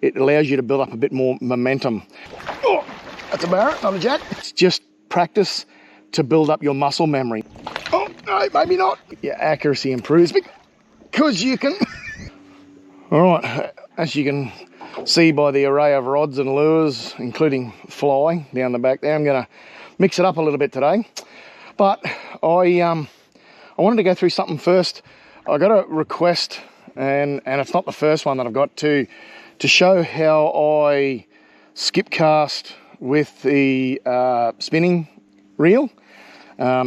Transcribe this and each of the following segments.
it allows you to build up a bit more momentum. Oh, that's a barra, not a jack. It's just practice to build up your muscle memory. Oh, no, maybe not. Your accuracy improves because you can... All right, as you can see by the array of rods and lures, including fly down the back there, I'm going to mix it up a little bit today. But I wanted to go through something first. I got a request, and it's not the first one that I've got, to show how I skip cast with the spinning reel,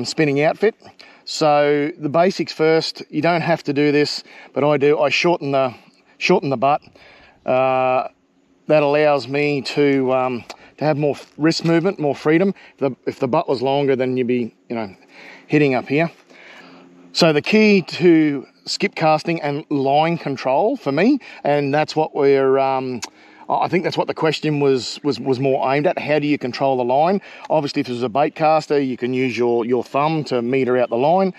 spinning outfit. So the basics first. You don't have to do this, but I do. I shorten the butt. That allows me to have more wrist movement, more freedom. If the butt was longer, then you'd be, hitting up here. So the key to skip casting and line control for me, and that's what we're, I think that's what the question was more aimed at. How do you control the line? Obviously, if it was a bait caster, you can use your thumb to meter out the line.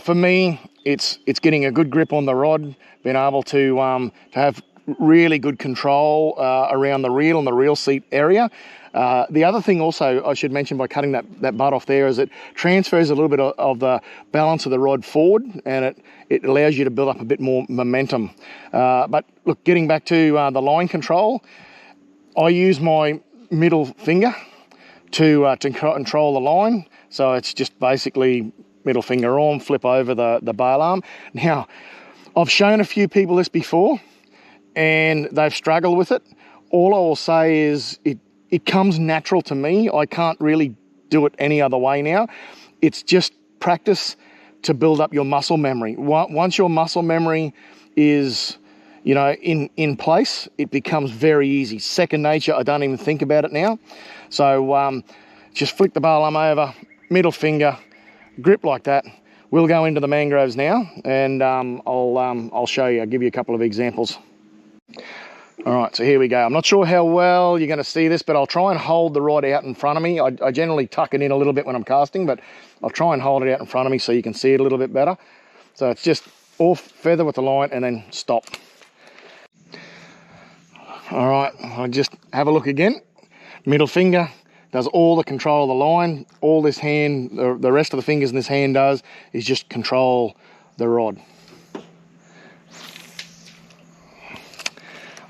For me, it's getting a good grip on the rod, being able to have really good control around the reel and the reel seat area. The other thing also I should mention by cutting that butt off there is it transfers a little bit of the balance of the rod forward, and it allows you to build up a bit more momentum. But look, getting back to the line control, I use my middle finger to control the line. So it's just basically middle finger on, flip over the bail arm. Now, I've shown a few people this before and they've struggled with it. All I will say is it comes natural to me. I can't really do it any other way now. It's just practice to build up your muscle memory. Once your muscle memory is, in place, it becomes very easy. Second nature. I don't even think about it now. So just flick the bail arm over, middle finger, grip like that. We'll go into the mangroves now, and I'll show you. I'll give you a couple of examples. All right, so here we go. I'm not sure how well you're going to see this, but I'll try and hold the rod out in front of me. I generally tuck it in a little bit when I'm casting, but I'll try and hold it out in front of me so you can see it a little bit better. So it's just off, feather with the line, and then stop. All right, I'll just have a look again. Middle finger does all the control of the line. All this hand, the rest of the fingers in this hand does is just control the rod.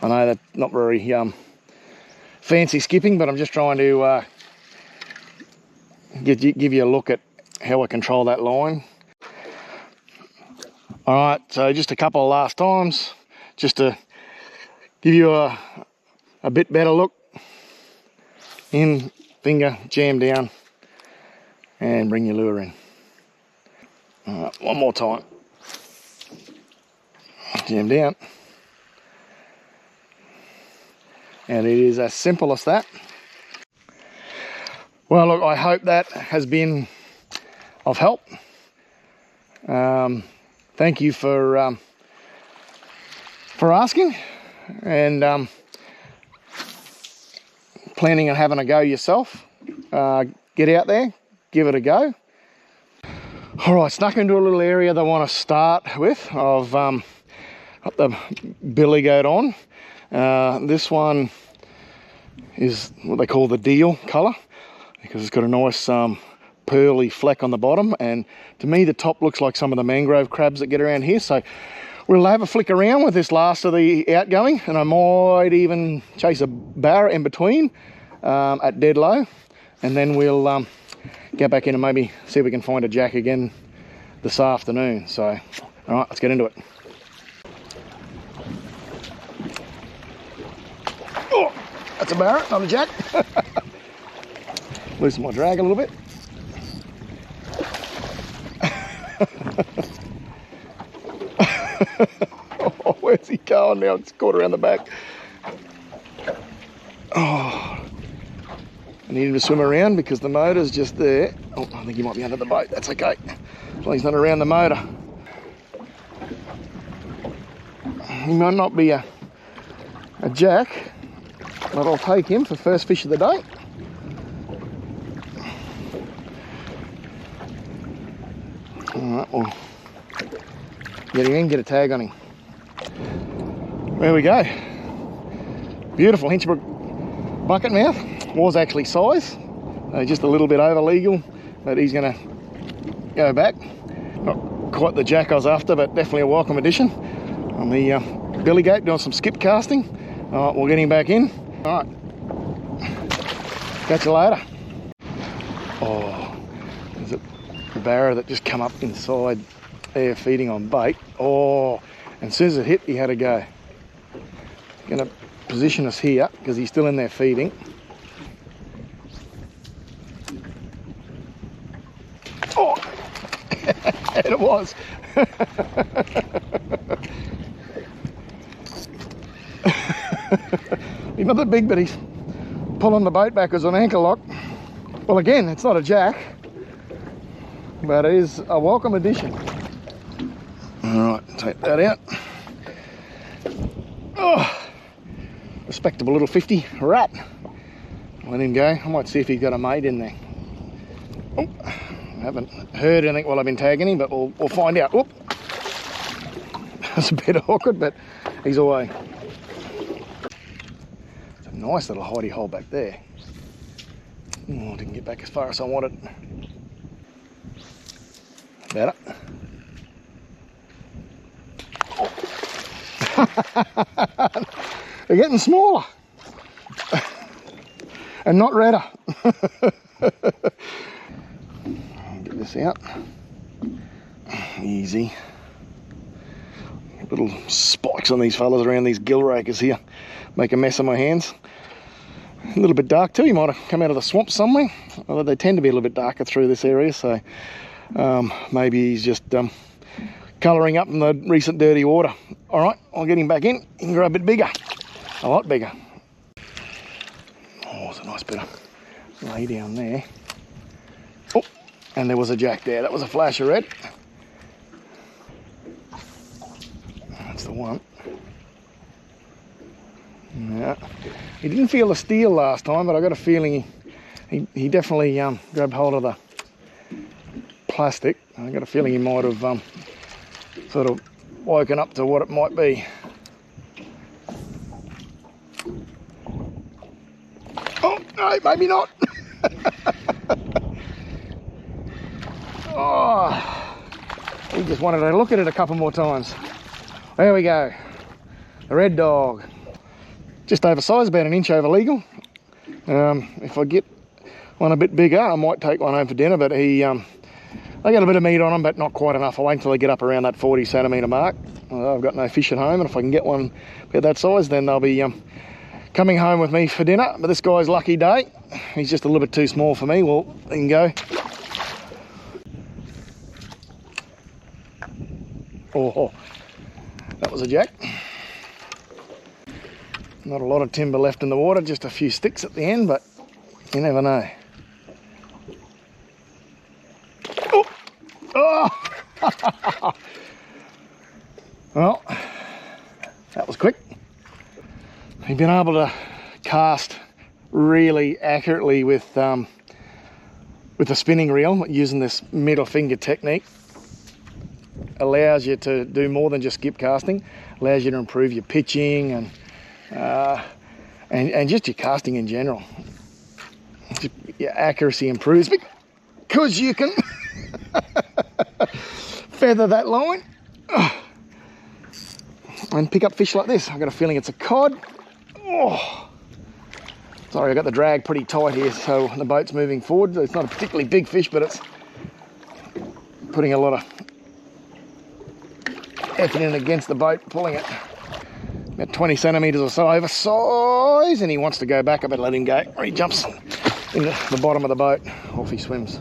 I know that's not very fancy skipping, but I'm just trying to give you a look at how I control that line. All right, so just a couple of last times, just to give you a bit better look. In, finger, jam down, and bring your lure in. All right, one more time. Jam down. And it is as simple as that. Well, look, I hope that has been of help. Thank you for asking, and planning on having a go yourself. Get out there, give it a go. All right, snuck into a little area that I want to start with. I've got the billy goat on. This one is what they call the deal colour because it's got a nice pearly fleck on the bottom, and to me the top looks like some of the mangrove crabs that get around here. So we'll have a flick around with this last of the outgoing, and I might even chase a barra in between at dead low, and then we'll get back in and maybe see if we can find a jack again this afternoon. So all right, let's get into it. Oh, that's a barra, not a jack. Loosen my drag a little bit. Oh, where's he going now? It's caught around the back. Oh, I need him to swim around because the motor's just there. Oh, I think he might be under the boat. That's okay. As long as he's not around the motor. He might not be a jack, but I'll take him for first fish of the day. Alright, we'll get him in, get a tag on him. There we go. Beautiful Hinchbrook bucket mouth. Was actually size, just a little bit over legal, but he's going to go back. Not quite the jack I was after, but definitely a welcome addition. On the billy gate, doing some skip casting. All right, we'll get him back in. All right, catch you later. Oh, there's a barra that just come up inside there feeding on bait. Oh, and as soon as it hit, he had to go. Going to position us here because he's still in there feeding. Oh, and it was. He's not that big, but he's pulling the boat back as an anchor lock. Well, again, it's not a jack, but it is a welcome addition. All right, take that out. Oh, respectable little 50 rat. Let him go. I might see if he's got a mate in there. Oh, I haven't heard anything while I've been tagging him, but we'll find out. Whoop. That's a bit awkward, but he's away. It's a nice little hidey hole back there. Oh, I didn't get back as far as I wanted. Better. They're getting smaller and not redder. Get this out. Easy. Little spikes on these fellas around these gill rakers here. Make a mess of my hands. A little bit dark too. You might have come out of the swamp somewhere. Although they tend to be a little bit darker through this area, so maybe he's just colouring up in the recent dirty water. All right, I'll get him back in. He can grow a bit bigger, a lot bigger. Oh, it's a nice bit of lay down there. Oh, and there was a jack there. That was a flash of red. That's the one. Yeah, he didn't feel the steel last time, but I got a feeling he definitely grabbed hold of the plastic. I got a feeling he might have sort of woken up to what it might be. Oh, no, maybe not. Oh, he just wanted to look at it a couple more times. There we go. The red dog. Just oversized, about an inch over legal. If I get one a bit bigger, I might take one home for dinner, but they got a bit of meat on them, but not quite enough. I'll wait until they get up around that 40 centimetre mark. I've got no fish at home, and if I can get one about that size, then they'll be coming home with me for dinner. But this guy's lucky day. He's just a little bit too small for me. Well, he can go. Oh, that was a jack. Not a lot of timber left in the water, just a few sticks at the end, but you never know. Oh! Well, that was quick. You've been able to cast really accurately with the spinning reel using this middle finger technique. Allows you to do more than just skip casting. Allows you to improve your pitching and just your casting in general. Just your accuracy improves because you can feather that line and pick up fish like this. I've got a feeling it's a cod. Oh, sorry, I got the drag pretty tight here, so the boat's moving forward. It's not a particularly big fish, but it's putting a lot of effort in against the boat, pulling it. About 20 centimetres or so oversize, and he wants to go back. I better let him go, or he jumps into the bottom of the boat. Off he swims.